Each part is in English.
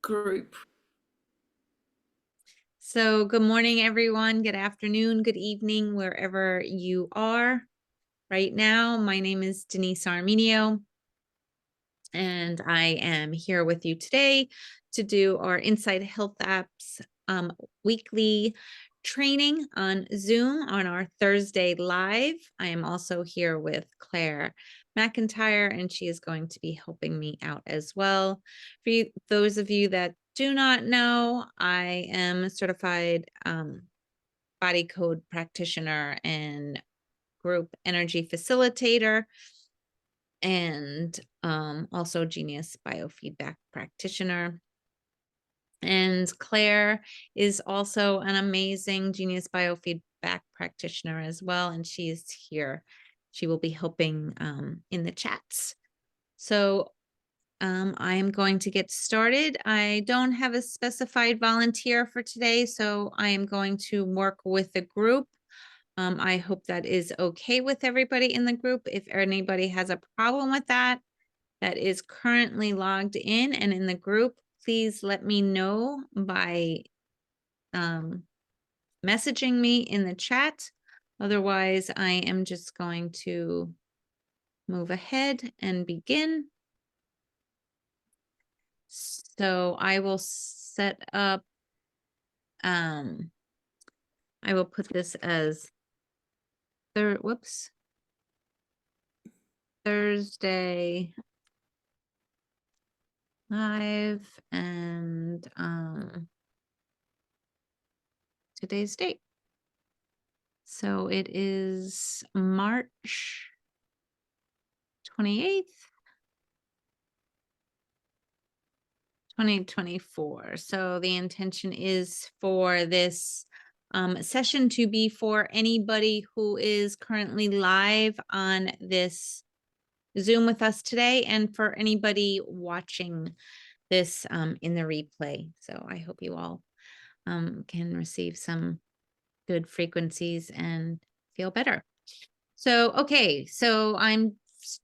group. So good morning, everyone. Good afternoon, good evening, wherever you are right now. My name is Denise Armenio, and I am here with you today to do our Inside Health Apps weekly training on Zoom on our Thursday live. I am also here with Claire McIntyre, and she is going to be helping me out as well. For you, those of you that do not know, I am a certified body code practitioner and group energy facilitator, and also Genius Biofeedback practitioner. And Claire is also an amazing Genius Biofeedback practitioner as well, and she is here. She will be helping in the chats. So I am going to get started. I don't have a specified volunteer for today, so I am going to work with the group. I hope that is okay with everybody in the group. If anybody has a problem with that is currently logged in and in the group, please let me know by messaging me in the chat. Otherwise, I am just going to move ahead and begin. So I will set up, I will put this as Thursday live, and today's date. So it is March 28th, 2024. So the intention is for this session to be for anybody who is currently live on this Zoom with us today, and for anybody watching this in the replay. So I hope you all can receive some good frequencies and feel better. So, okay, so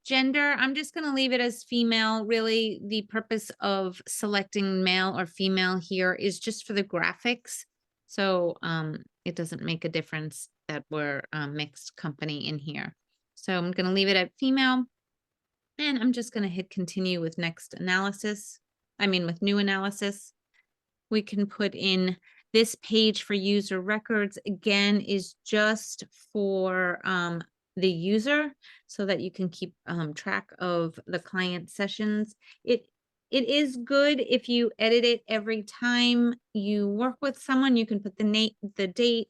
gender, I'm just going to leave it as female. Really, the purpose of selecting male or female here is just for the graphics. So it doesn't make a difference that we're a mixed company in here. So I'm going to leave it at female, and I'm just going to hit continue with next analysis. With new analysis. We can put in this page for user records, again, is just for the user, so that you can keep track of the client sessions. It is good if you edit it every time you work with someone. You can put the date,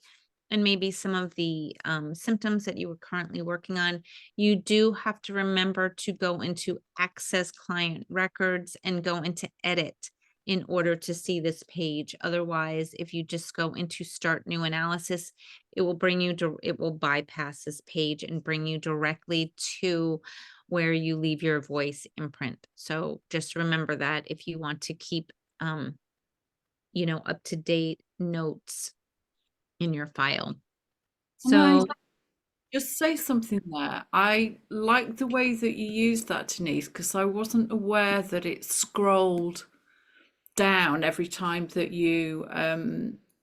and maybe some of the symptoms that you were currently working on. You do have to remember to go into access client records and go into edit in order to see this page. Otherwise, if you just go into start new analysis, it will bypass this page and bring you directly to where you leave your voice imprint. So just remember that if you want to keep up to date notes in your file. Can I So just say something there? I like the way that you used that, Denise, because I wasn't aware that it scrolled down every time that you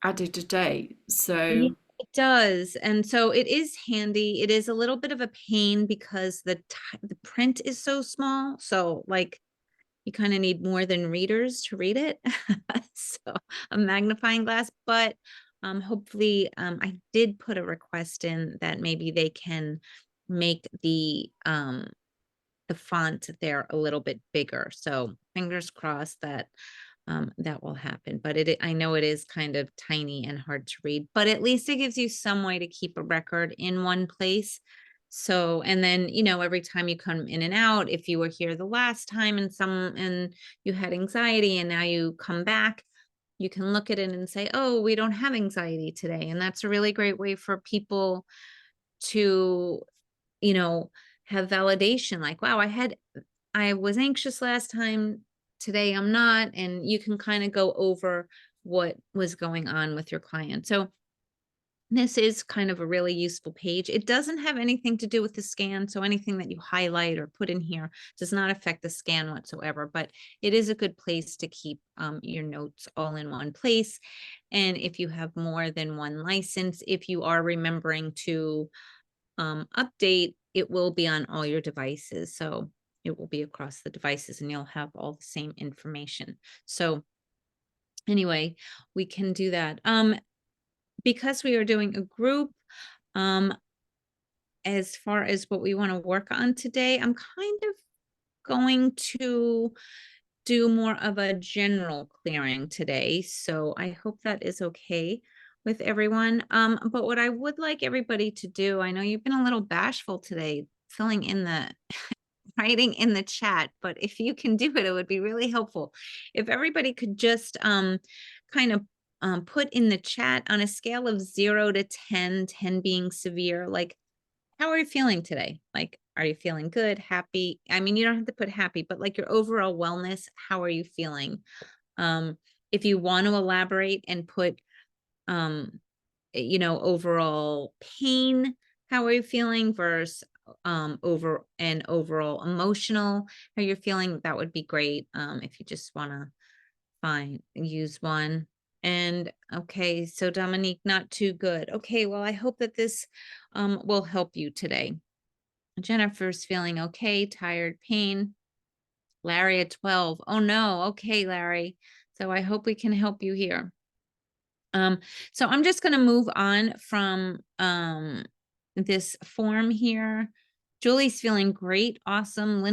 added a date. yeah, So it does. And so it is handy. It is a little bit of a pain because the print is so small. So like you kind of need more than readers to read it. So a magnifying glass, but hopefully I did put a request in that maybe they can make the font there a little bit bigger. So fingers crossed that that will happen. But I know it is kind of tiny and hard to read, but at least it gives you some way to keep a record in one place. So, and then, every time you come in and out, if you were here the last time and you had anxiety and now you come back, you can look at it and say, oh, we don't have anxiety today. And that's a really great way for people to, have validation, like, wow, I was anxious last time, today I'm not. And you can kind of go over what was going on with your client. So This is kind of a really useful page. It doesn't have anything to do with the scan, so anything that you highlight or put in here does not affect the scan whatsoever, but it is a good place to keep your notes all in one place. And if you have more than one license, if you are remembering to update, it will be on all your devices. So it will be across the devices and you'll have all the same information. So anyway, we can do that. Because we are doing a group, as far as what we want to work on today, I'm kind of going to do more of a general clearing today. So I hope that is okay with everyone. But what I would like everybody to do, I know you've been a little bashful today, filling in the writing in the chat, but if you can do it, it would be really helpful. If everybody could just kind of put in the chat on a scale of 0 to 10, 10 being severe, like, how are you feeling today? Like, are you feeling good, happy? I mean, you don't have to put happy, but like your overall wellness, how are you feeling? If you want to elaborate and put, overall pain, how are you feeling versus overall emotional, how you're feeling, that would be great. If you just want to use one. And okay, so Dominique, not too good. Okay, well, I hope that this will help you today. Jennifer's feeling okay, tired, pain. Larry at 12. Oh no, okay, Larry. So I hope we can help you here. So I'm just going to move on from this form here. Julie's feeling great, awesome.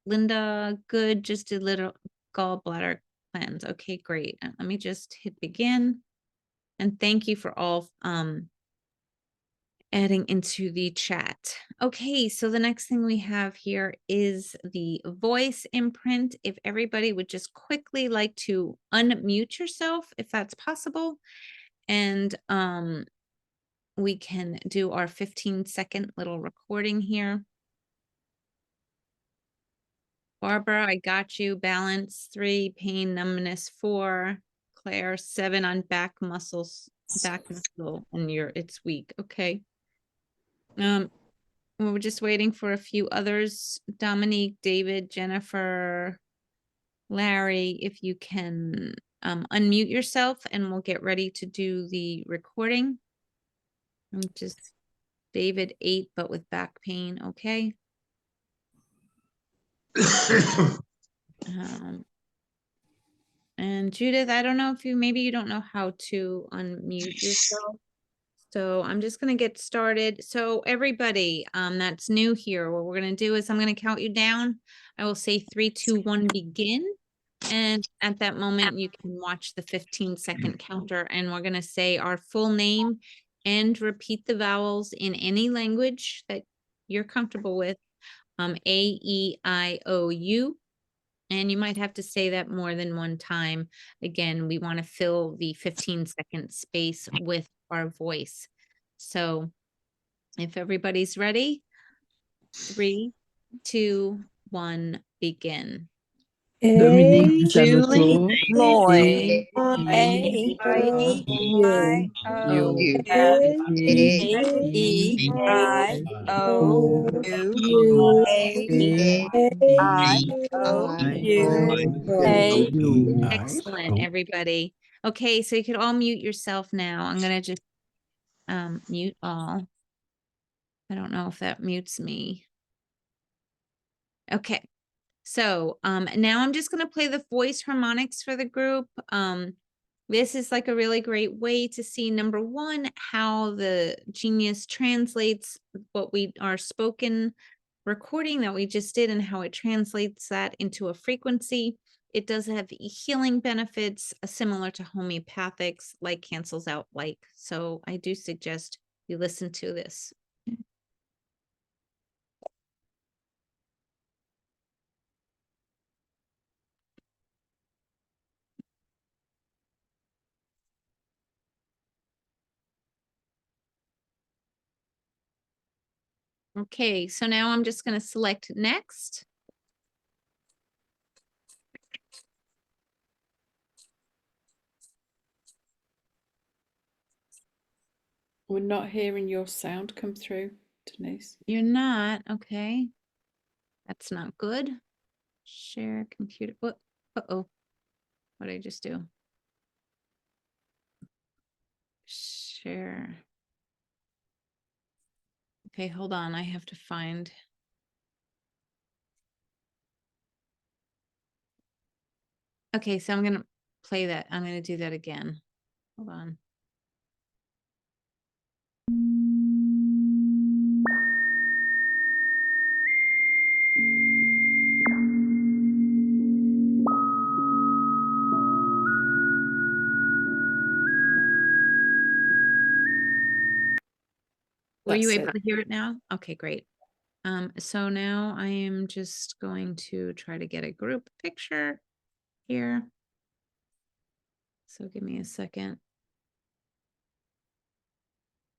Linda, good, just did little gallbladder cleanse. Okay, great. Let me just hit begin. And thank you for all adding into the chat. Okay, so the next thing we have here is the voice imprint. If everybody would just quickly like to unmute yourself, if that's possible. And we can do our 15-second little recording here. Barbara, I got you. Balance 3, pain, numbness 4. Claire, 7 on back muscles, back muscle, and it's weak. Okay. We're just waiting for a few others. Dominique, David, Jennifer, Larry, if you can unmute yourself and we'll get ready to do the recording. I'm just David 8, but with back pain. Okay. And Judith, I don't know if maybe you don't know how to unmute yourself. So I'm just going to get started. So everybody that's new here, what we're going to do is I'm going to count you down. I will say 3, 2, 1, begin. And at that moment, you can watch the 15-second counter, and we're going to say our full name and repeat the vowels in any language that you're comfortable with. A, E, I, O, U. And you might have to say that more than one time. Again, we want to fill the 15-second space with our voice. So if everybody's ready, 3, 2, 1, begin. Dominique, Julie, Sabato, Lloyd, A, E, A, I, I, O, U, F, A, E, E, I, O, O, U, U, A, A, I, E, O, I, U, O, A. U. Excellent, everybody. Okay, so you could all mute yourself now. I'm going to just mute all. I don't know if that mutes me. Okay. So now I'm just going to play the voice harmonics for the group. This is like a really great way to see, number one, how the Genius translates what we are spoken recording that we just did and how it translates that into a frequency. It does have healing benefits similar to homeopathics, like cancels out like. So I do suggest you listen to this. Okay, so now I'm just going to select next. We're not hearing your sound come through, Denise. You're not, okay. That's not good. Share computer, what, uh-oh. What did I just do? Share. Okay, hold on, I have to find. Okay, so I'm gonna play that. I'm gonna do that again. Hold on. Were you That's able it. to hear it now? Okay, great. So now I am just going to try to get a group picture here. So give me a second.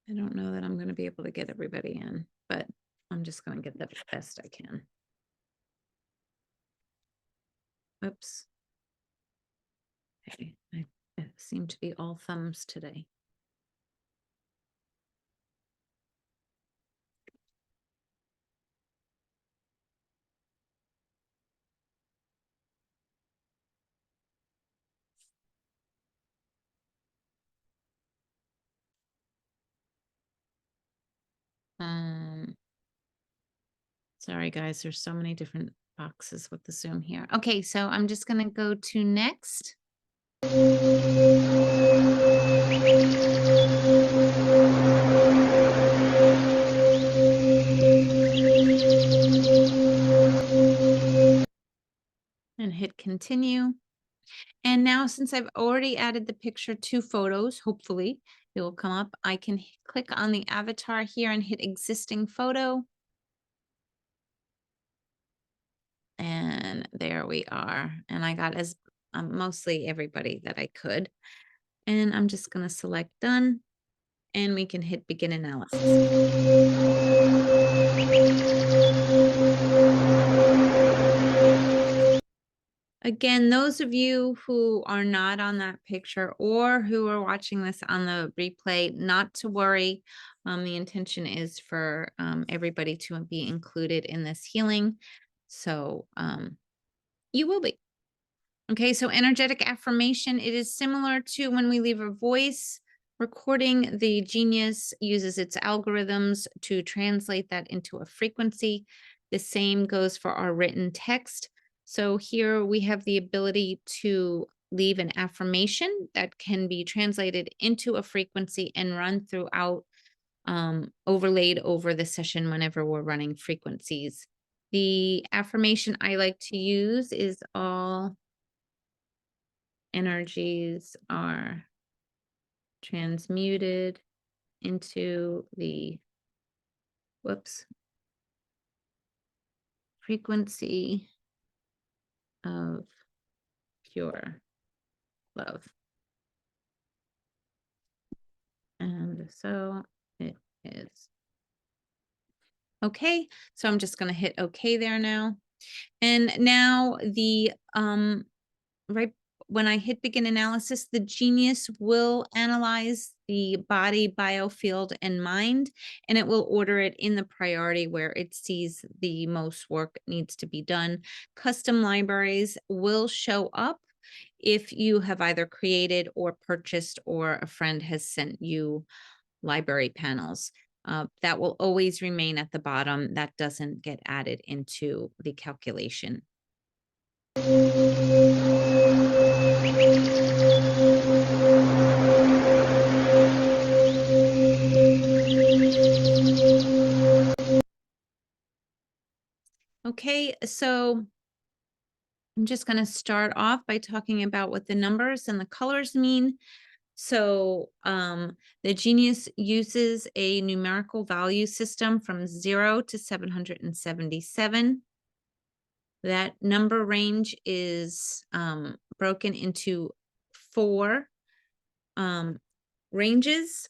I don't know that I'm going to be able to get everybody in, but I'm just going to get the best I can. Oops. Okay, I seem to be all thumbs today. Sorry guys, there's so many different boxes with the Zoom here. Okay, so I'm just going to go to next. And hit continue. And now since I've already added the picture to photos, hopefully it will come up. I can click on the avatar here and hit existing photo. And there we are. And I got as mostly everybody that I could. And I'm just going to select done and we can hit begin analysis. Again, those of you who are not on that picture or who are watching this on the replay, not to worry. The intention is for everybody to be included in this healing. So you will be. Okay, so energetic affirmation, it is similar to when we leave a voice recording. The genius uses its algorithms to translate that into a frequency. The same goes for our written text. So here we have the ability to leave an affirmation that can be translated into a frequency and run throughout, overlaid over the session whenever we're running frequencies. The affirmation I like to use is all energies are transmuted into the frequency of pure love. And so it is. Okay, so I'm just going to hit okay there now. And now the right when I hit begin analysis, the genius will analyze the body, biofield, and mind, and it will order it in the priority where it sees the most work needs to be done. Custom libraries will show up if you have either created or purchased or a friend has sent you library panels. That will always remain at the bottom. That doesn't get added into the calculation. Okay, so I'm just going to start off by talking about what the numbers and the colors mean. So the genius uses a numerical value system from 0 to 777. That number range is broken into 4 ranges,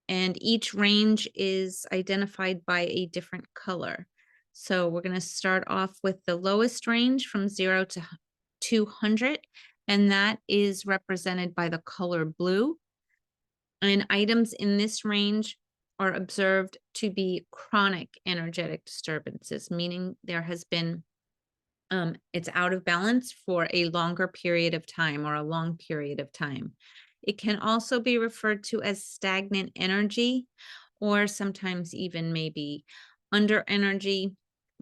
and each range is identified by a different color. So we're going to start off with the lowest range from 0 to 200, and that is represented by the color blue. And items in this range are observed to be chronic energetic disturbances, meaning there has been it's out of balance for a longer period of time or a long period of time. It can also be referred to as stagnant energy, or sometimes even maybe under energy.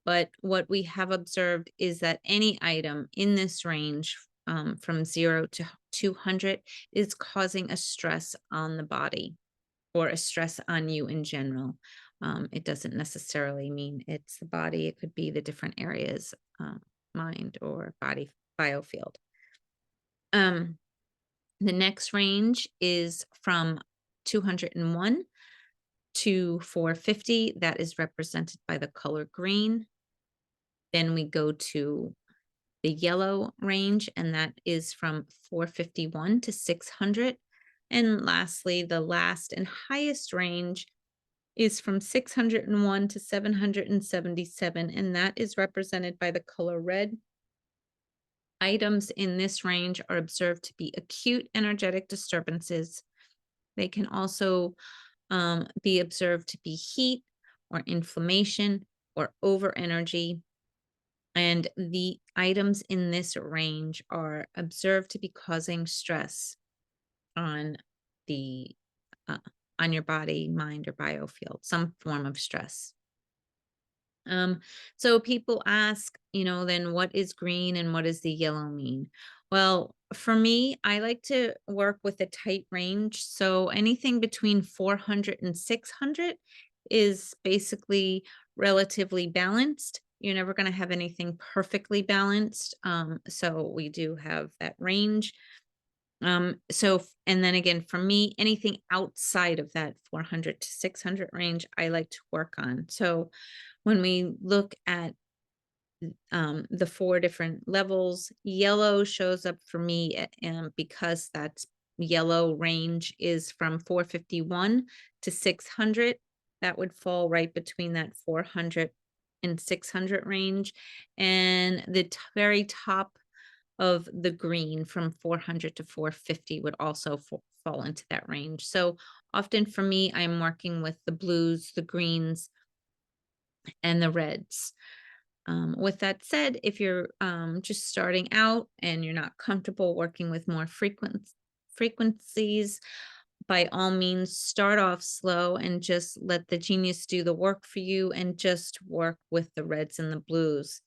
But what we have observed is that any item in this range from 0 to 200 is causing a stress on the body or a stress on you in general. It doesn't necessarily mean it's the body. It could be the different areas, mind or body biofield. The next range is from 201 to 450. That is represented by the color green. Then we go to the yellow range, and that is from 451 to 600. And lastly, the last and highest range is from 601 to 777, and that is represented by the color red. Items in this range are observed to be acute energetic disturbances. They can also be observed to be heat or inflammation or over energy. And the items in this range are observed to be causing stress on the on your body, mind, or biofield, some form of stress. So people ask, then what is green and what does the yellow mean? Well, for me, I like to work with a tight range. So anything between 400 and 600 is basically relatively balanced. You're never going to have anything perfectly balanced. So we do have that range. And then again, for me, anything outside of that 400 to 600 range, I like to work on. So when we look at the 4 different levels, yellow shows up for me because that's yellow range is from 451 to 600. That would fall right between that 400 and 600 range. And the very top of the green from 400 to 450 would also fall into that range. So often for me, I'm working with the blues, the greens, and the reds. With that said, if you're just starting out and you're not comfortable working with more frequencies, by all means, start off slow and just let the genius do the work for you and just work with the reds and the blues.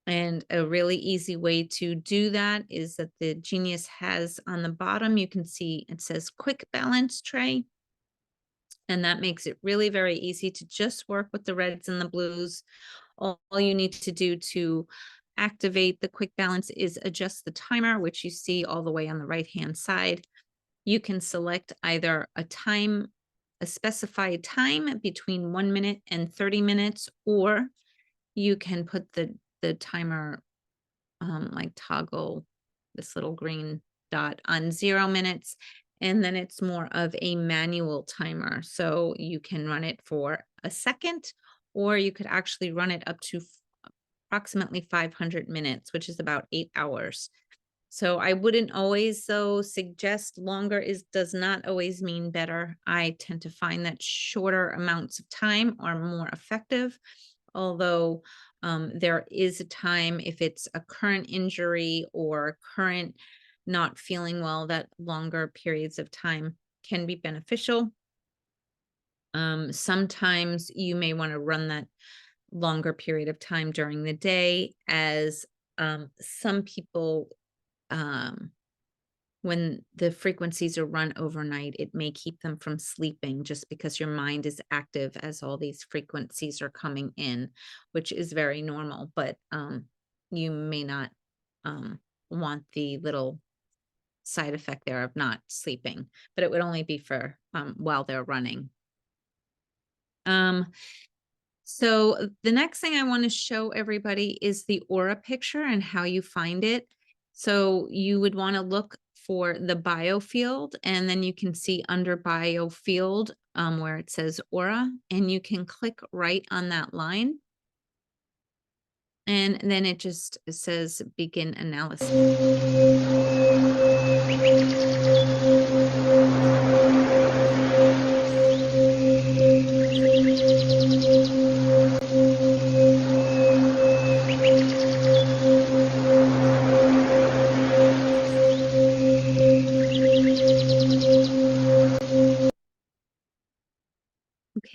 And a really easy way to do that is that the genius has on the bottom, you can see it says quick balance tray. And that makes it really very easy to just work with the reds and the blues. All you need to do to activate the quick balance is adjust the timer, which you see all the way on the right-hand side. You can select either a specified time between 1 minute and 30 minutes, or you can put the timer like toggle this little green dot on 0 minutes, and then it's more of a manual timer. So you can run it for a second, or you could actually run it up to approximately 500 minutes, which is about 8 hours. So I wouldn't always, though, suggest longer does not always mean better. I tend to find that shorter amounts of time are more effective, although there is a time, if it's a current injury or current not feeling well, that longer periods of time can be beneficial. Sometimes you may want to run that longer period of time during the day, as some people, when the frequencies are run overnight, it may keep them from sleeping just because your mind is active as all these frequencies are coming in, which is very normal. But you may not want the little side effect there of not sleeping, but it would only be for while they're running. So the next thing I want to show everybody is the aura picture and how you find it. So you would want to look for the biofield, and then you can see under biofield where it says aura, and you can click right on that line. And then it says begin analysis.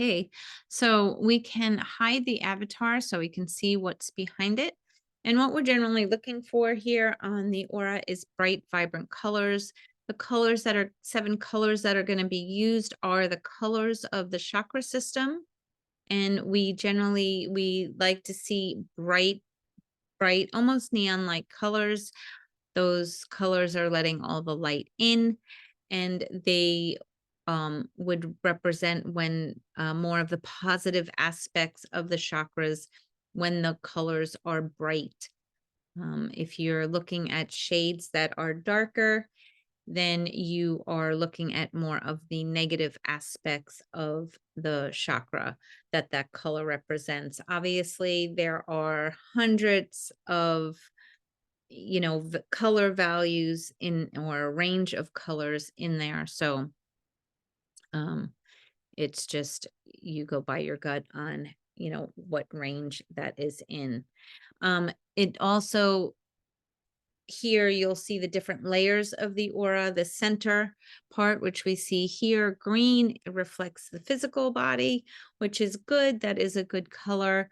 Okay, so we can hide the avatar so we can see what's behind it. And what we're generally looking for here on the aura is bright, vibrant colors. The colors that are 7 colors that are going to be used are the colors of the chakra system. And we like to see bright, almost neon-like colors. Those colors are letting all the light in, and they would represent when more of the positive aspects of the chakras when the colors are bright. If you're looking at shades that are darker, then you are looking at more of the negative aspects of the chakra that color represents. Obviously, there are hundreds of color values in, or a range of colors in there. So it's just, you go by your gut on, what range that is in. It also, here you'll see the different layers of the aura. The center part, which we see here, green, it reflects the physical body, which is good. That is a good color.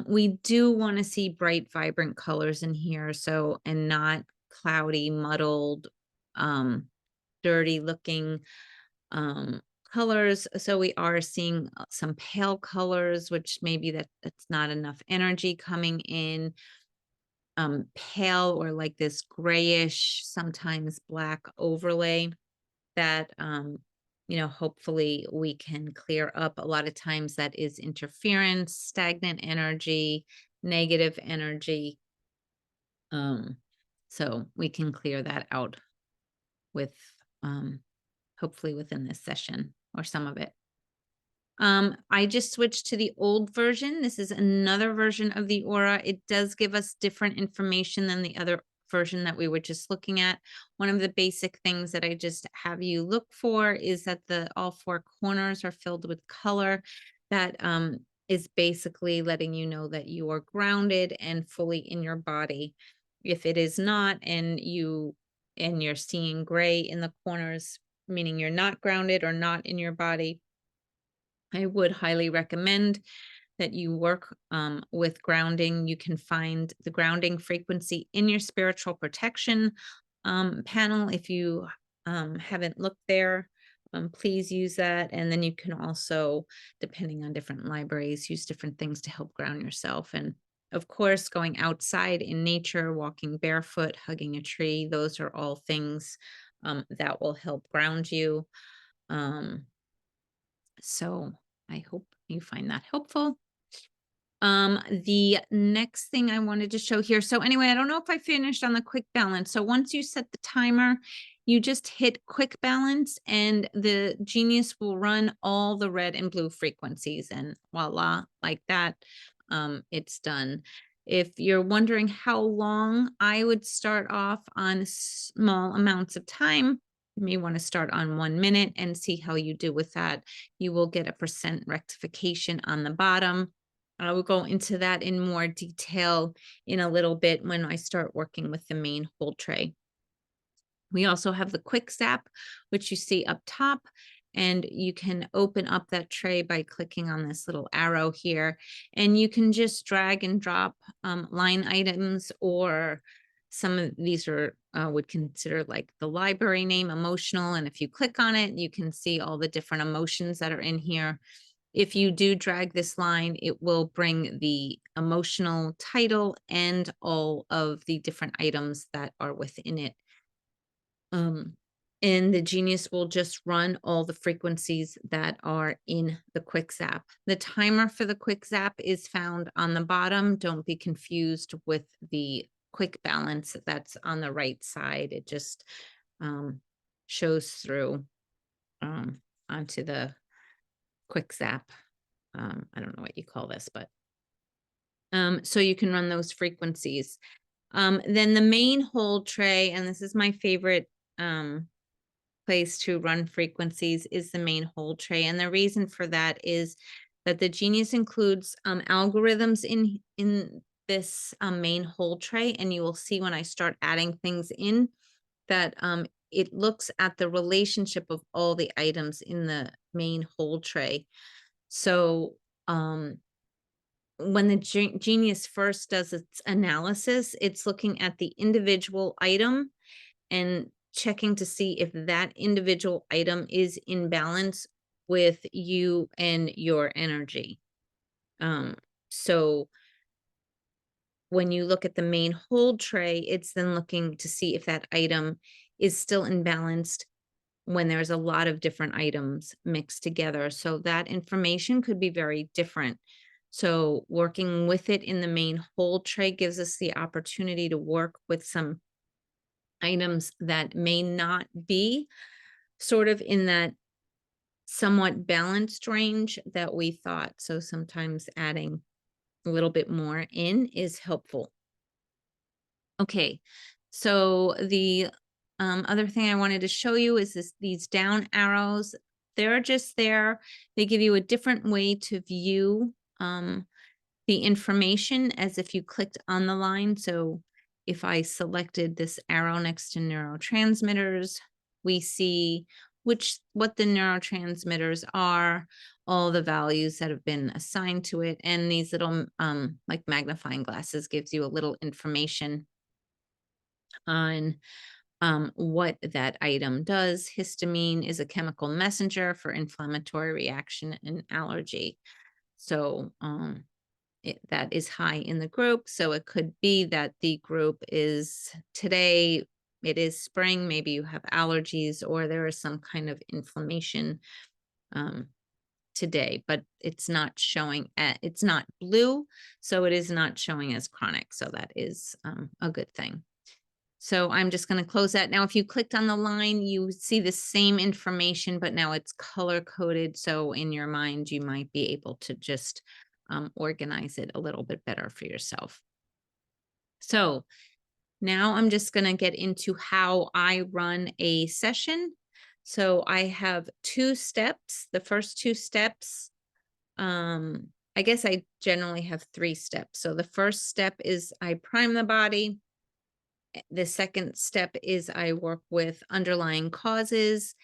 We do want to see bright, vibrant colors in here. So, and not cloudy, muddled, dirty looking colors. So we are seeing some pale colors, which maybe that's not enough energy coming in. Pale, or like this grayish, sometimes black overlay that hopefully we can clear up. A lot of times that is interference, stagnant energy, negative energy. So we can clear that out with hopefully within this session, or some of it. I just switched to the old version. This is another version of the aura. It does give us different information than the other version that we were just looking at. One of the basic things that I just have you look for is that all 4 corners are filled with color. That is basically letting you know that you are grounded and fully in your body. If it is not, and you're seeing gray in the corners, meaning you're not grounded or not in your body, I would highly recommend that you work with grounding. You can find the grounding frequency in your spiritual protection panel. If you haven't looked there, please use that. And then you can also, depending on different libraries, use different things to help ground yourself. And of course, going outside in nature, walking barefoot, hugging a tree, those are all things that will help ground you. So I hope you find that helpful. The next thing I wanted to show here. So anyway, I don't know if I finished on the quick balance. So once you set the timer, you just hit quick balance and the Genius will run all the red and blue frequencies, and voila, like that, it's done. If you're wondering how long, I would start off on small amounts of time. You may want to start on 1 minute and see how you do with that. You will get a % rectification on the bottom. I will go into that in more detail in a little bit when I start working with the main hold tray. We also have the quick zap, which you see up top, and you can open up that tray by clicking on this little arrow here, and you can just drag and drop line items, or some of these are would consider like the library name, emotional, and if you click on it, you can see all the different emotions that are in here. If you do drag this line, it will bring the emotional title and all of the different items that are within it. And the Genius will just run all the frequencies that are in the quick zap. The timer for the quick zap is found on the bottom. Don't be confused with the quick balance that's on the right side. It just shows through onto the quick zap. I don't know what you call this, but so you can run those frequencies. Then the main hold tray, and this is my favorite place to run frequencies, is the main hold tray. And the reason for that is that the Genius includes algorithms in this main hold tray, and you will see when I start adding things in that it looks at the relationship of all the items in the main hold tray. So when the Genius first does its analysis, it's looking at the individual item and checking to see if that individual item is in balance with you and your energy. So when you look at the main hold tray, it's then looking to see if that item is still imbalanced when there's a lot of different items mixed together. So that information could be very different. So working with it in the main hold tray gives us the opportunity to work with some items that may not be sort of in that somewhat balanced range that we thought. So sometimes adding a little bit more in is helpful. Okay, so the other thing I wanted to show you is these down arrows. They're just there. They give you a different way to view the information as if you clicked on the line. So if I selected this arrow next to neurotransmitters, we see what the neurotransmitters are, all the values that have been assigned to it, and these little like magnifying glasses gives you a little information on what that item does. Histamine is a chemical messenger for inflammatory reaction and allergy. So that is high in the group. So it could be that the group is today, it is spring, maybe you have allergies or there is some kind of inflammation today, but it's not showing, it's not blue. So it is not showing as chronic. So that is a good thing. So I'm just going to close that. Now, if you clicked on the line, you see the same information, but now it's color coded. So in your mind, you might be able to just organize it a little bit better for yourself. So now I'm just going to get into how I run a session. So I have 2 steps. The first 2 steps, I guess I generally have 3 steps. So the first step is I prime the body. The second step is I work with underlying causes.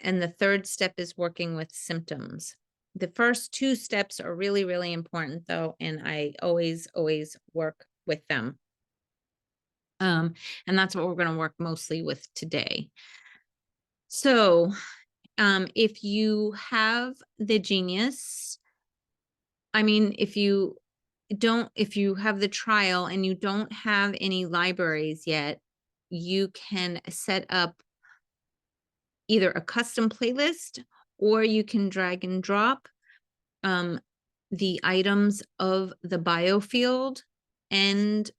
And the third step is working with symptoms. The first 2 steps are really, really important though. And I always work with them. And that's what we're going to work mostly with today. So if you have the Genius, I mean, if you have the trial and you don't have any libraries yet, you can set up either a custom playlist or you can drag and drop the items of the biofield and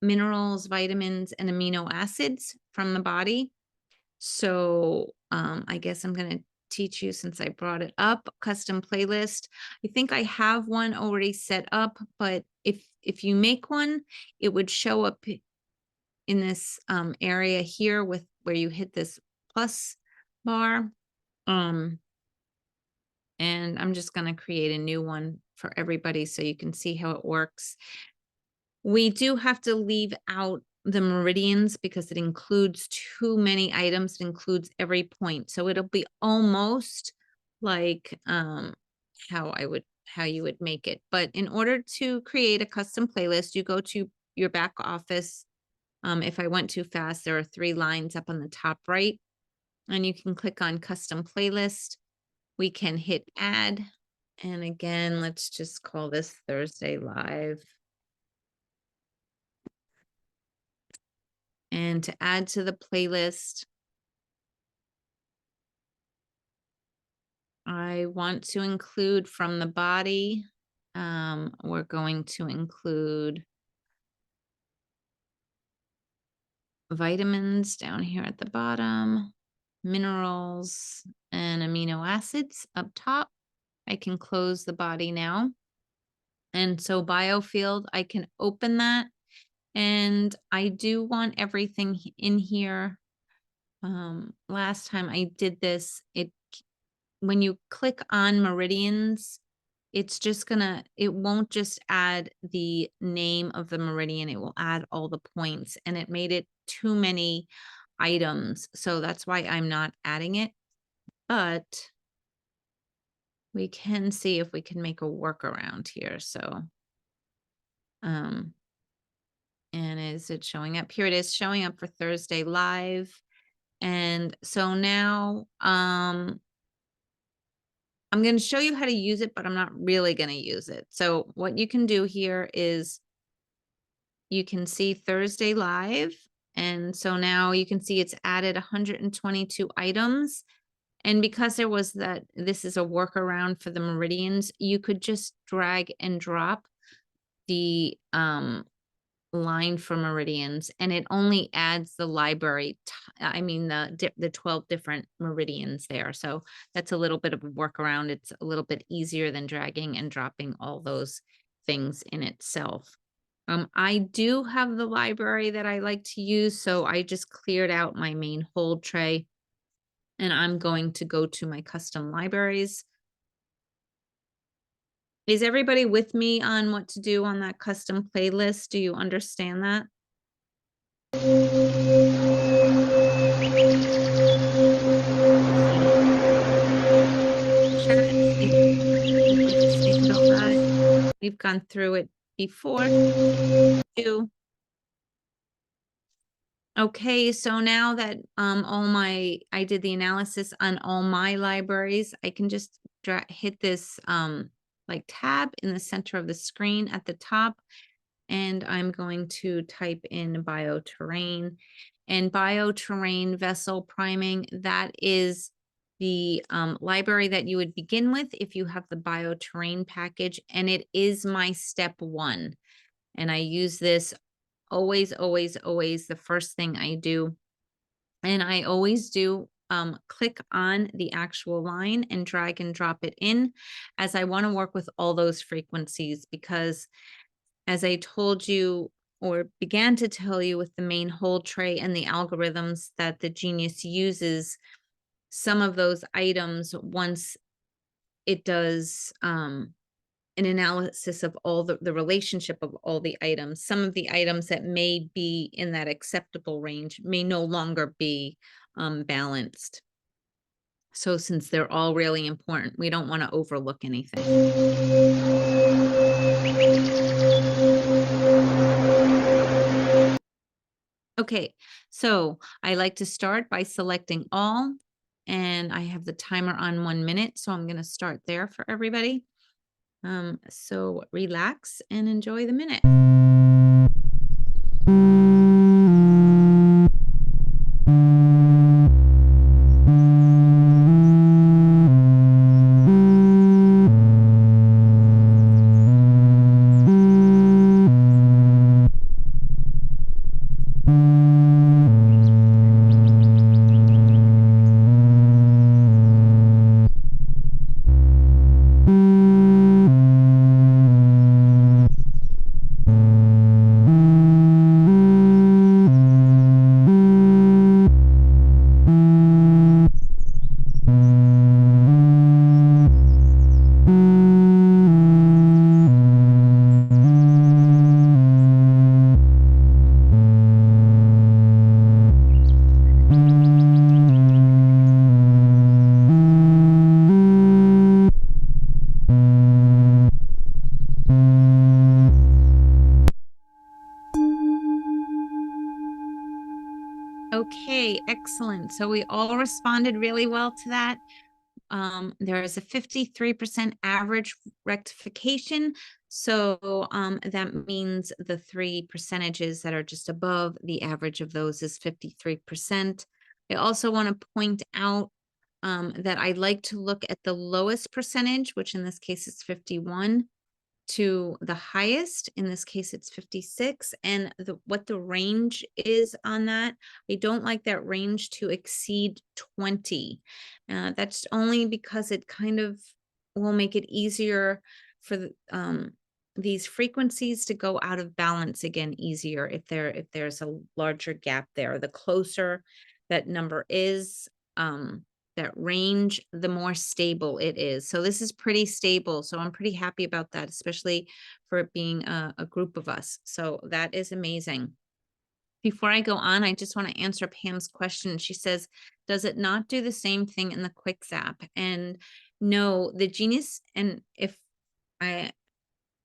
minerals, vitamins, and amino acids from the body. So I guess I'm going to teach you, since I brought it up, custom playlist. I think I have one already set up, but if you make one, it would show up in this area here with where you hit this plus bar. And I'm just going to create a new one for everybody so you can see how it works. We do have to leave out the meridians because it includes too many items. It includes every point. So it'll be almost like how you would make it. But in order to create a custom playlist, you go to your back office. If I went too fast, there are 3 lines up on the top right, and you can click on custom playlist. We can hit add. And again, let's just call this Thursday Live. And to add to the playlist, I want to include from the body. We're going to include vitamins down here at the bottom, minerals, and amino acids up top. I can close the body now. And so biofield, I can open that. And I do want everything in here. Last time I did this, when you click on meridians, it's just it won't just add the name of the meridian, it will add all the points, and it made it too many items. So that's why I'm not adding it. But we can see if we can make a workaround here. So, and is it showing up? Here it is showing up for Thursday live. And so now, I'm going to show you how to use it, but I'm not really going to use it. So what you can do here is you can see Thursday live. And so now you can see it's added 122 items. And because there was that, this is a workaround for the meridians, you could just drag and drop the line for meridians, and it only adds the library. I mean, the 12 different meridians there. So that's a little bit of a workaround. It's a little bit easier than dragging and dropping all those things in itself. I do have the library that I like to use, so I just cleared out my main hold tray, and I'm going to go to my custom libraries. Is everybody with me on what to do on that custom playlist? Do you understand that? We've gone through it before. Okay, so now that I did the analysis on all my libraries, I can just hit this like tab in the center of the screen at the top, and I'm going to type in bioterrain. And bioterrain vessel priming, that is the library that you would begin with if you have the bioterrain package, and it is my step 1. And I use this always, always, always the first thing I do. And I always do click on the actual line and drag and drop it in, as I want to work with all those frequencies, because as I told you, or began to tell you with the main hold tray and the algorithms that the Genius uses, some of those items, once it does an analysis of all the relationship of all the items, some of the items that may be in that acceptable range may no longer be balanced. So since they're all really important, we don't want to overlook anything. Okay, so I like to start by selecting all, and I have the timer on 1 minute, so I'm going to start there for everybody. So relax and enjoy the minute. Okay, excellent. So we all responded really well to that. There is a 53% average rectification. So that means the 3 percentages that are just above the average of those is 53%. I also want to point out that I like to look at the lowest percentage, which in this case is 51, to the highest. In this case, it's 56, and what the range is on that. I don't like that range to exceed 20. That's only because it kind of will make it easier for these frequencies to go out of balance again easier if there's a larger gap there. The closer that number is, that range, the more stable it is. So this is pretty stable. So I'm pretty happy about that, especially for it being a group of us. So that is amazing. Before I go on, I just want to answer Pam's question. She says, does it not do the same thing in the Quicks app? And No, the genius, and if I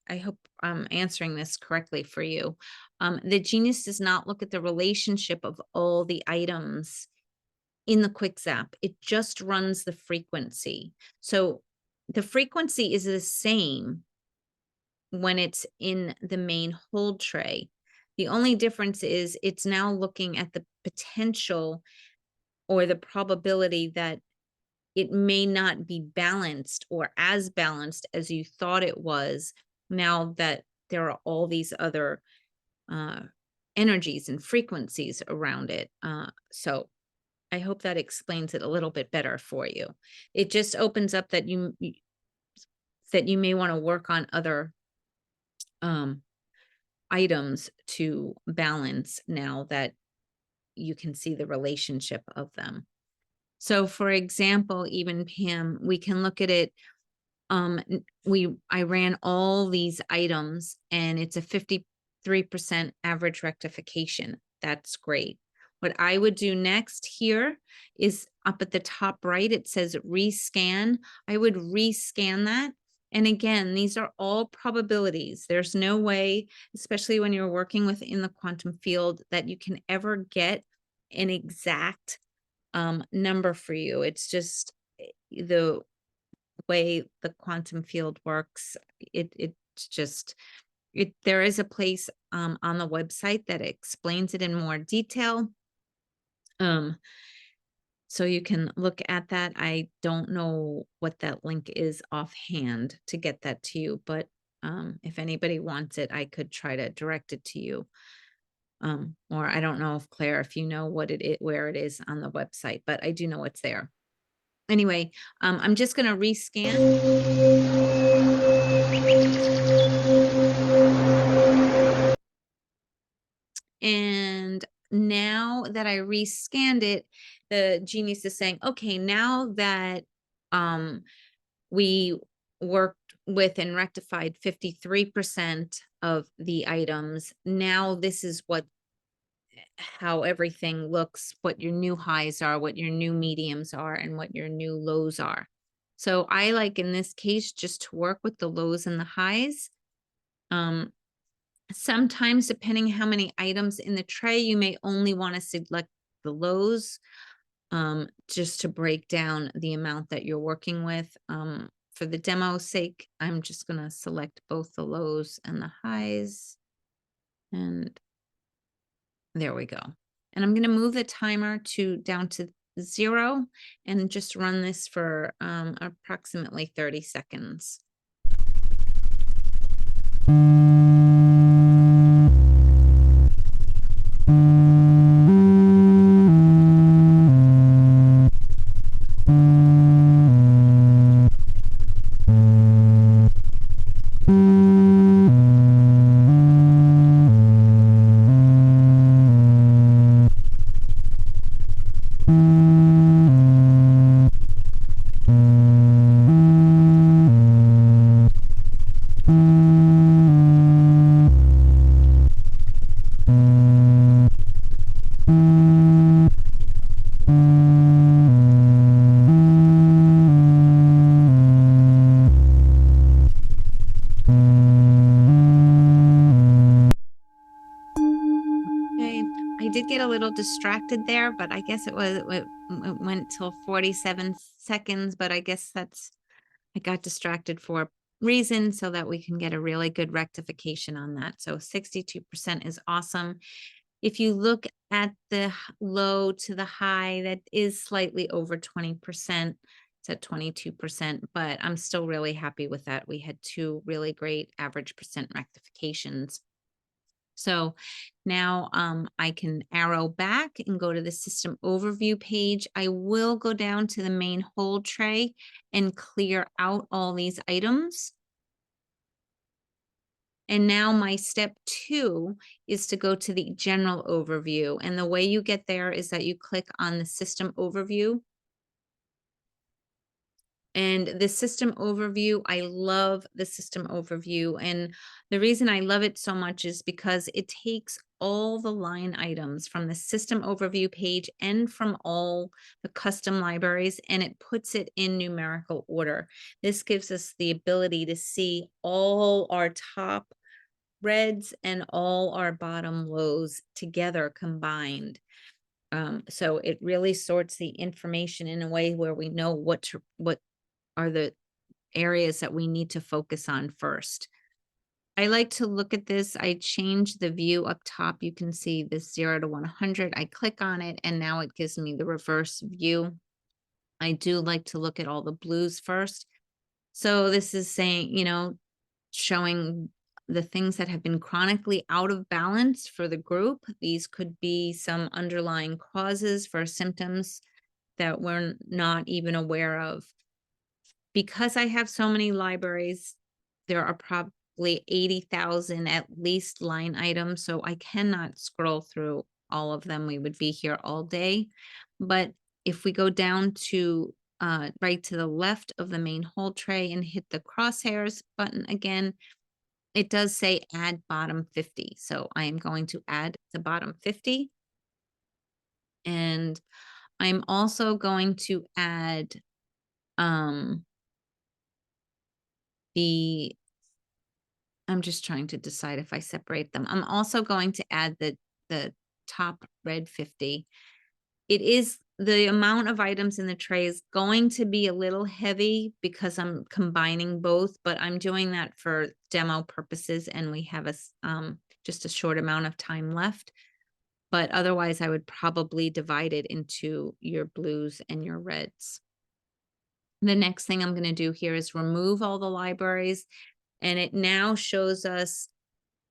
I hope I'm answering this correctly for you. The genius does not look at the relationship of all the items in the quick zap. It just runs the frequency. So the frequency is the same when it's in the main hold tray. The only difference is it's now looking at the potential or the probability that it may not be balanced or as balanced as you thought it was, now that there are all these other uh, energies and frequencies around it. So I hope that explains it a little bit better for you. It just opens up that you may want to work on other items to balance now that you can see the relationship of them. So for example, even Pam, we can look at it. I ran all these items and it's a 53% average rectification. That's great. What I would do next here is up at the top right, it says rescan. I would rescan that. And again, these are all probabilities. There's no way, especially when you're working within the quantum field, that you can ever get an exact number for you. It's just the way the quantum field works. There is a place on the website that explains it in more detail. So you can look at that. I don't know what that link is offhand to get that to you, but if anybody wants it, I could try to direct it to you. Or I don't know if Claire, if you know what where it is on the website, but I do know it's there. Anyway, I'm just going to rescan. And now that I rescanned it, the genius is saying, okay, now that we worked with and rectified 53% of the items, now this is how everything looks, what your new highs are, what your new mediums are, and what your new lows are. So I like in this case just to work with the lows and the highs. Sometimes, depending how many items in the tray, you may only want to select the lows just to break down the amount that you're working with. For the demo's sake, I'm just going to select both the lows and the highs. And there we go. And I'm going to move the timer down to 0 and just run this for approximately 30 seconds. I did get a little distracted there, but I guess it went till 47 seconds, but I guess I got distracted for a reason so that we can get a really good rectification on that. So 62% is awesome. If you look at the low to the high, that is slightly over 20%. It's at 22%, but I'm still really happy with that. We had 2 really great average percent rectifications. So now I can arrow back and go to the system overview page. I will go down to the main hold tray and clear out all these items. And now my step 2 is to go to the general overview. And the way you get there is that you click on the system overview. And the system overview, I love the system overview. And the reason I love it so much is because it takes all the line items from the system overview page and from all the custom libraries, and it puts it in numerical order. This gives us the ability to see all our top reds and all our bottom lows together combined. So it really sorts the information in a way where we know what are the areas that we need to focus on first. I like to look at this. I change the view up top. You can see this 0 to 100. I click on it and now it gives me the reverse view. I do like to look at all the blues first. So this is saying, you know, showing the things that have been chronically out of balance for the group. These could be some underlying causes for symptoms that we're not even aware of. Because I have so many libraries, there are probably 80,000 at least line items, so I cannot scroll through all of them. We would be here all day. But if we go down to right to the left of the main hold tray and hit the crosshairs button again, it does say add bottom 50. So I am going to add the bottom 50. And I'm also going to add I'm just trying to decide if I separate them. I'm also going to add the top red 50. It is the amount of items in the tray is going to be a little heavy because I'm combining both, but I'm doing that for demo purposes and we have just a short amount of time left. But otherwise I would probably divide it into your blues and your reds. The next thing I'm going to do here is remove all the libraries, and it now shows us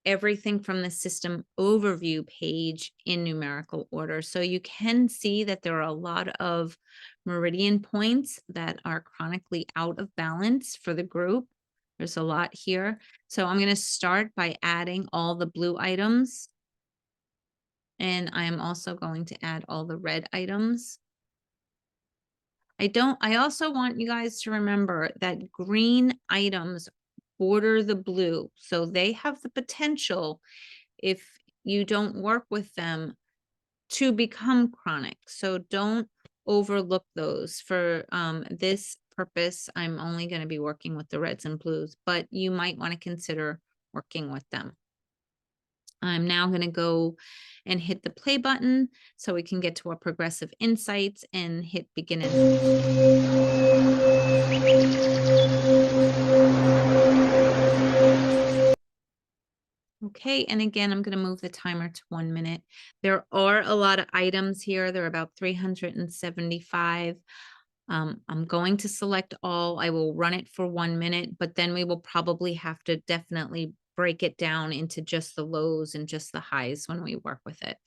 everything from the system overview page in numerical order. So you can see that there are a lot of meridian points that are chronically out of balance for the group. There's a lot here. So I'm going to start by adding all the blue items. And I am also going to add all the red items. I also want you guys to remember that green items border the blue. So they have the potential, if you don't work with them, to become chronic. So don't overlook those. For this purpose, I'm only going to be working with the reds and blues, but you might want to consider working with them. I'm now going to go and hit the play button so we can get to our progressive insights and hit begin and okay, and again, I'm going to move the timer to 1 minute. There are a lot of items here. There are about 375. I'm going to select all. I will run it for 1 minute, but then we will probably have to definitely break it down into just the lows and just the highs when we work with it.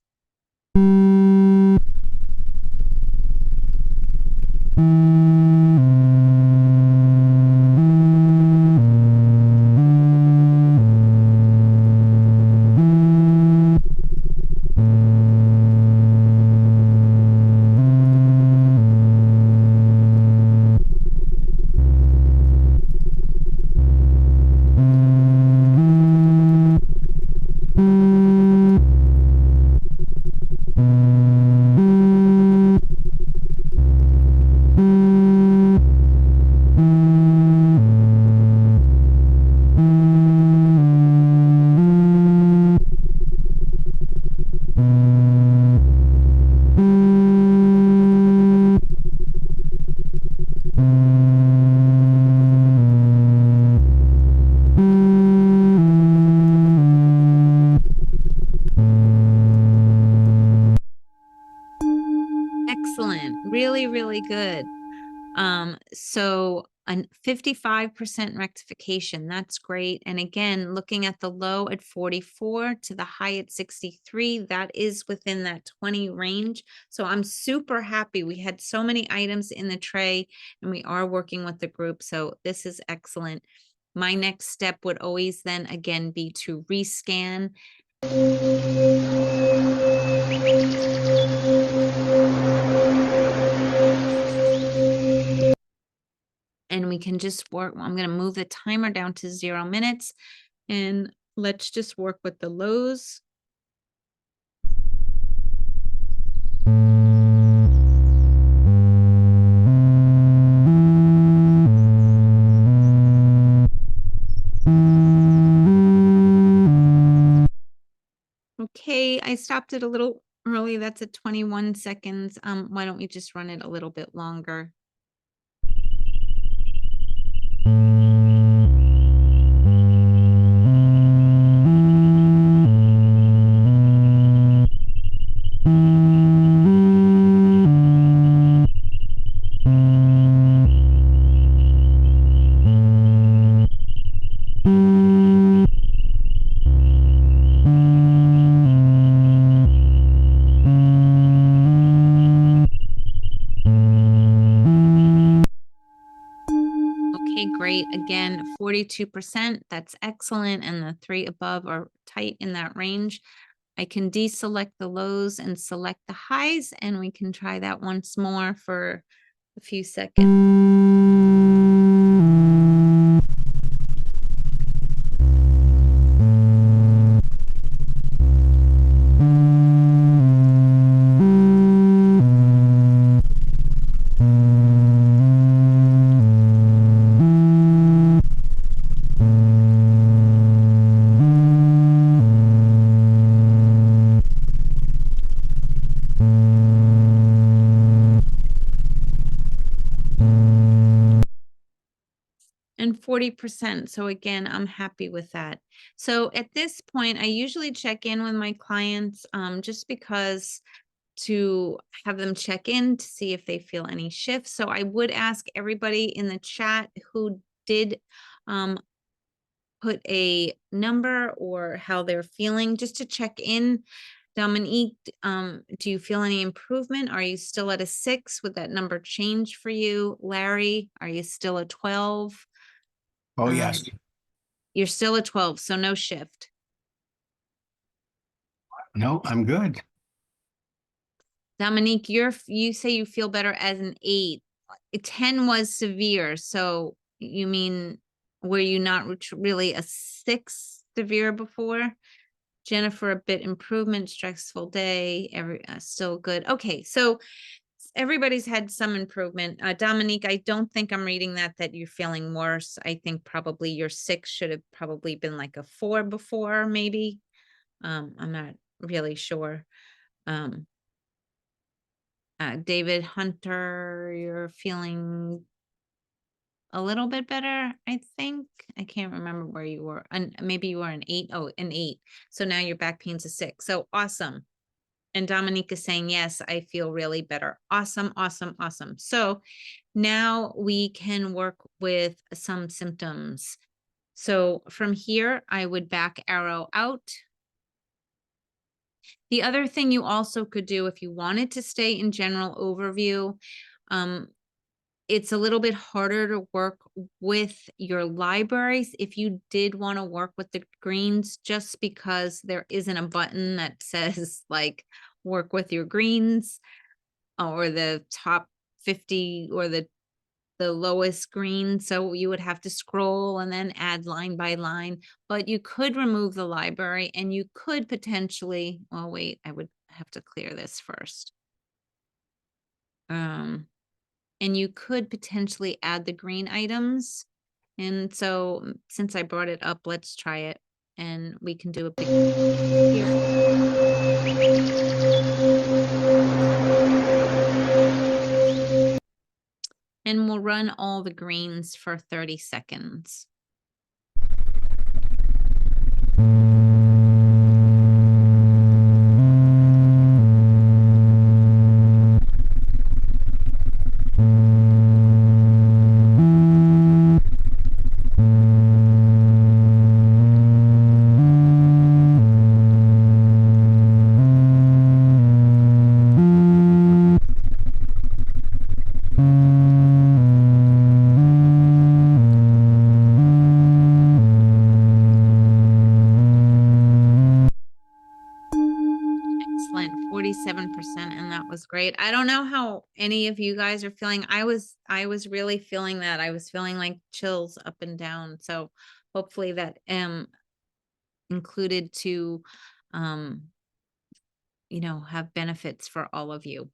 Excellent. Really, really good. So a 55% rectification, that's great. And again, looking at the low at 44 to the high at 63, that is within that 20 range. So I'm super happy. We had so many items in the tray and we are working with the group. So this is excellent. My next step would always then again be to rescan. And we can just work. I'm going to move the timer down to 0 minutes and let's just work with the lows. stopped it a little early. That's at 21 seconds. Why don't we just run it a little bit longer? Okay, great. Again, 42%. That's excellent. And the 3 above are tight in that range. I can deselect the lows and select the highs, and we can try that once more for a few seconds. And 40%. So again, I'm happy with that. So at this point, I usually check in with my clients just because to have them check in to see if they feel any shifts. So I would ask everybody in the chat who did put a number or how they're feeling just to check in. Dominique, do you feel any improvement? Are you still at a 6? Would that number change for you? Larry, are you still at 12? Oh, yes. You're still at 12, so no shift. No, I'm good. Dominique, you say you feel better as an 8. 10 was severe, so you mean were you not really a 6 severe before? Jennifer, a bit improvement, stressful day, still good. Okay, so everybody's had some improvement. Dominique, I don't think I'm reading that you're feeling worse. I think probably your 6 should have probably been like a 4 before, maybe. I'm not really sure. David Hunter, you're feeling a little bit better, I think. I can't remember where you were. And maybe you were an 8. Oh, an 8. So now your back pain's a 6. So awesome. And Dominique is saying, yes, I feel really better. Awesome, awesome, awesome. So now we can work with some symptoms. So from here, I would back arrow out. The other thing you also could do if you wanted to stay in general overview, it's a little bit harder to work with your libraries if you did want to work with the greens, just because there isn't a button that says like work with your greens or the top 50 or the lowest green. So you would have to scroll and then add line by line, but you could remove the library and you could potentially, well, wait, I would have to clear this first. And you could potentially add the green items. And so since I brought it up, let's try it and we can do a big here. And we'll run all the greens for 30 seconds. Excellent, 47%, and that was great. I don't know how any of you guys are feeling. I was really feeling that. I was feeling like chills up and down. So hopefully that included to have benefits for all of you.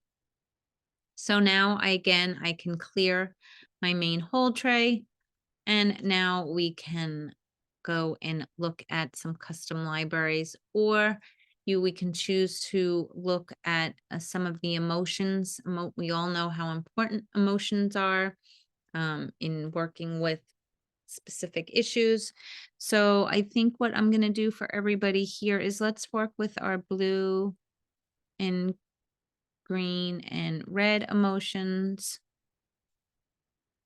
So now I can clear my main hold tray, and now we can go and look at some custom libraries, or we can choose to look at some of the emotions. We all know how important emotions are in working with specific issues. So I think what I'm going to do for everybody here is let's work with our blue and green and red emotions.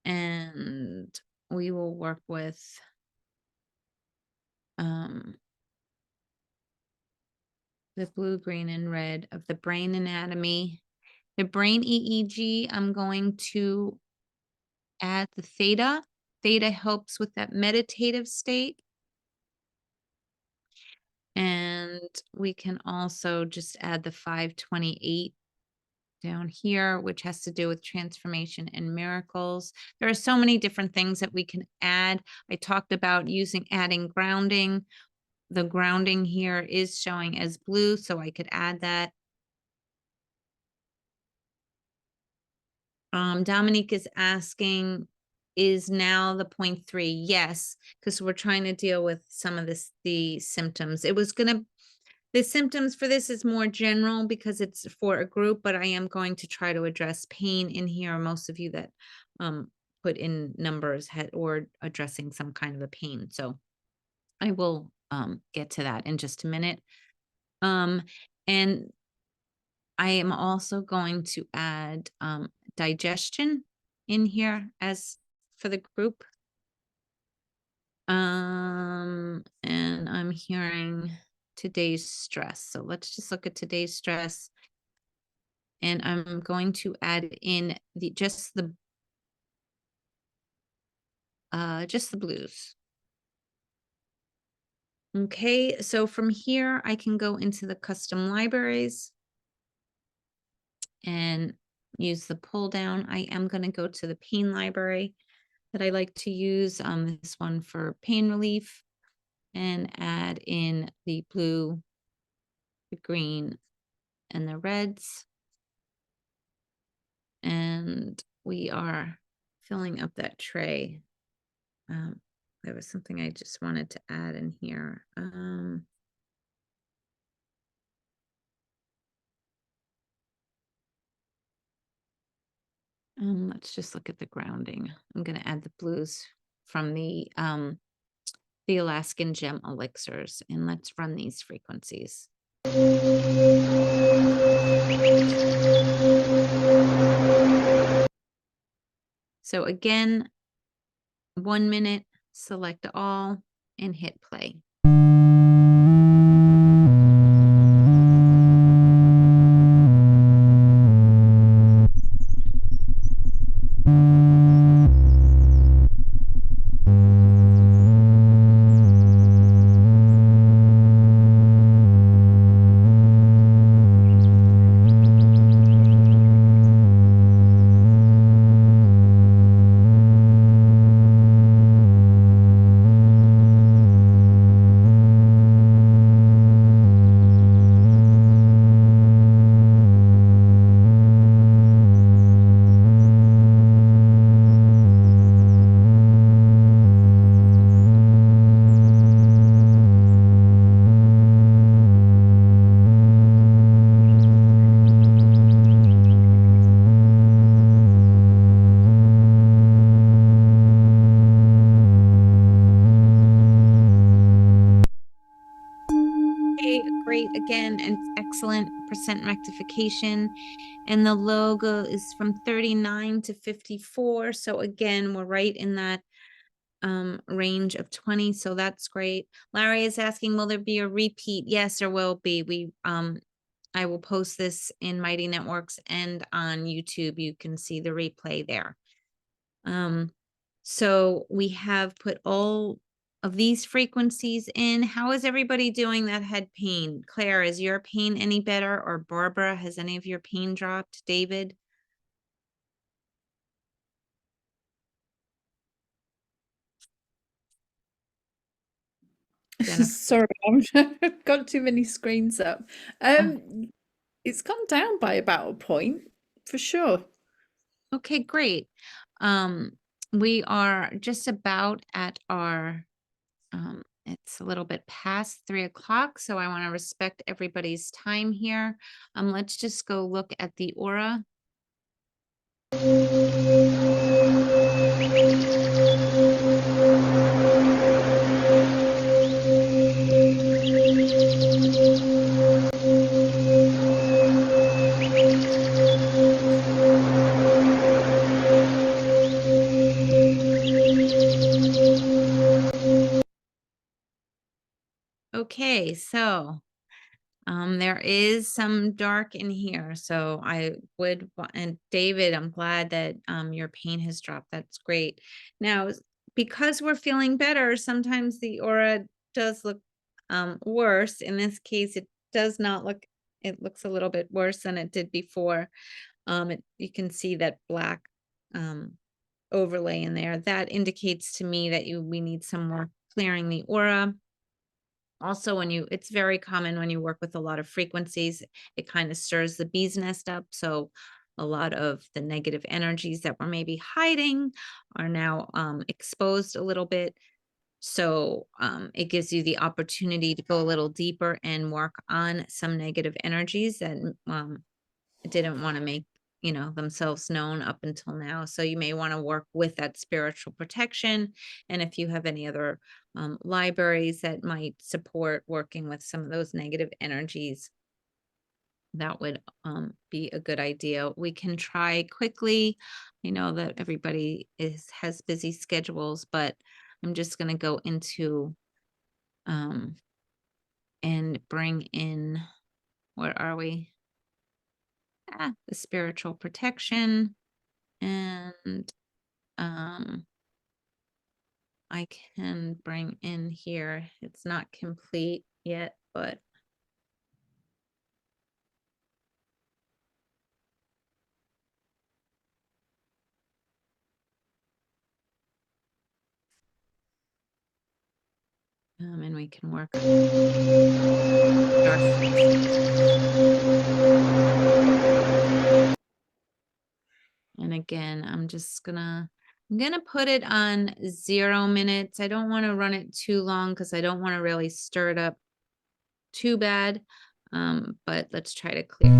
And we will work with the blue, green, and red of the brain anatomy. The brain EEG, I'm going to add the theta. Theta helps with that meditative state. And we can also just add the 528 down here, which has to do with transformation and miracles. There are so many different things that we can add. I talked about adding grounding. The grounding here is showing as blue, so I could add that. Dominique is asking, is now the 0.3? Yes, because we're trying to deal with some of the symptoms. The symptoms for this is more general because it's for a group, but I am going to try to address pain in here. Most of you that put in numbers or addressing some kind of a pain. So I will get to that in just a minute. And I am also going to add digestion in here as for the group. And I'm hearing today's stress. So let's just look at today's stress. And I'm going to add in just the blues. Okay, so from here I can go into the custom libraries and use the pull down. I am going to go to the pain library that I like to use, this one for pain relief, and add in the blue, the green, and the reds. And we are filling up that tray. There was something I just wanted to add in here. Let's just look at the grounding. I'm going to add the blues from the Alaskan gem elixirs, and let's run these frequencies. So again, 1 minute, select all, and hit play. Great, again, and excellent percent rectification. And the logo is from 39 to 54. So again, we're right in that range of 20. So that's great. Larry is asking, will there be a repeat? Yes, there will be. I will post this in Mighty Networks and on YouTube. You can see the replay there. So we have put all of these frequencies in. How is everybody doing that had pain? Claire, is your pain any better? Or Barbara, has any of your pain dropped? David? Jennifer? Sorry, I've got too many screens up. It's gone down by about a point for sure. Okay, great. We are just about at our, It's a little bit past 3 o'clock, so I want to respect everybody's time here. Let's just go look at the aura. Okay, so there is some dark in here, so and David, I'm glad that your pain has dropped. That's great. Now, because we're feeling better, sometimes the aura does look worse. In this case, it does not look, it looks a little bit worse than it did before. You can see that black overlay in there. That indicates to me that we need some more clearing the aura. Also, it's very common when you work with a lot of frequencies, it kind of stirs the bee's nest up. So a lot of the negative energies that were maybe hiding are now exposed a little bit. So it gives you the opportunity to go a little deeper and work on some negative energies that didn't want to make themselves known up until now. So you may want to work with that spiritual protection. And if you have any other libraries that might support working with some of those negative energies, that would be a good idea. We can try quickly. I know that everybody has busy schedules, but I'm just going to go into and bring in, where are we? The spiritual protection. And I can bring in here, it's not complete yet, but and we can work on and again, I'm gonna put it on 0 minutes. I don't want to run it too long because I don't want to really stir it up too bad. But let's try to clear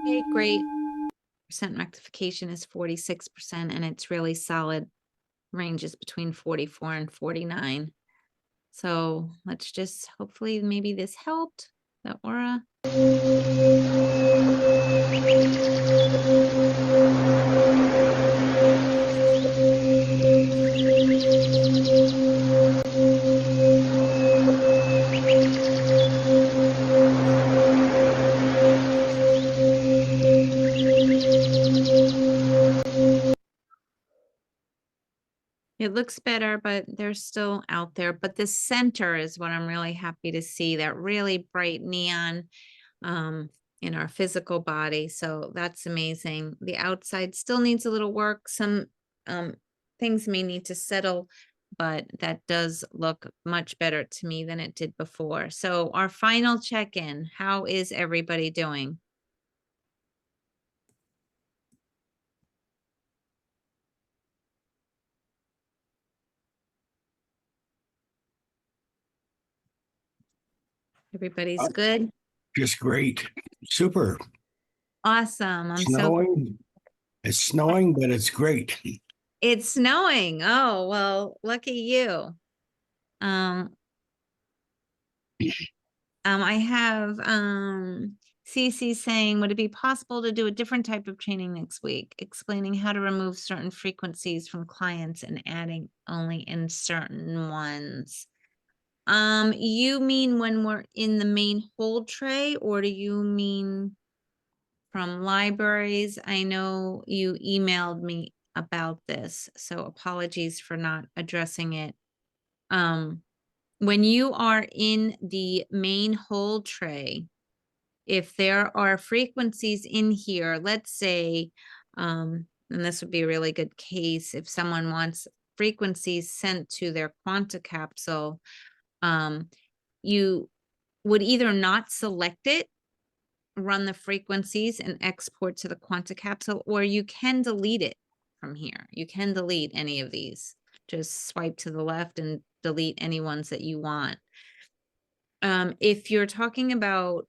Okay, great. Percent rectification is 46%, and it's really solid. Ranges between 44 and 49. So let's just, hopefully maybe this helped, the aura. It looks better, but they're still out there. But the center is what I'm really happy to see, that really bright neon in our physical body. So that's amazing. The outside still needs a little work. Some things may need to settle, but that does look much better to me than it did before. So our final check-in, how is everybody doing? Everybody's good? Just great. Super. Awesome. I'm so Snowing. It's snowing, but it's great. It's snowing. Oh, well, lucky you. I have Cece saying, would it be possible to do a different type of training next week, explaining how to remove certain frequencies from clients and adding only in certain ones? You mean when we're in the main hold tray, or do you mean from libraries? I know you emailed me about this, so apologies for not addressing it when you are in the main hold tray, if there are frequencies in here, let's say, and this would be a really good case if someone wants frequencies sent to their Quanta capsule, you would either not select it, run the frequencies and export to the Quanta capsule, or you can delete it from here. You can delete any of these. Just swipe to the left and delete any ones that you want. If you're talking about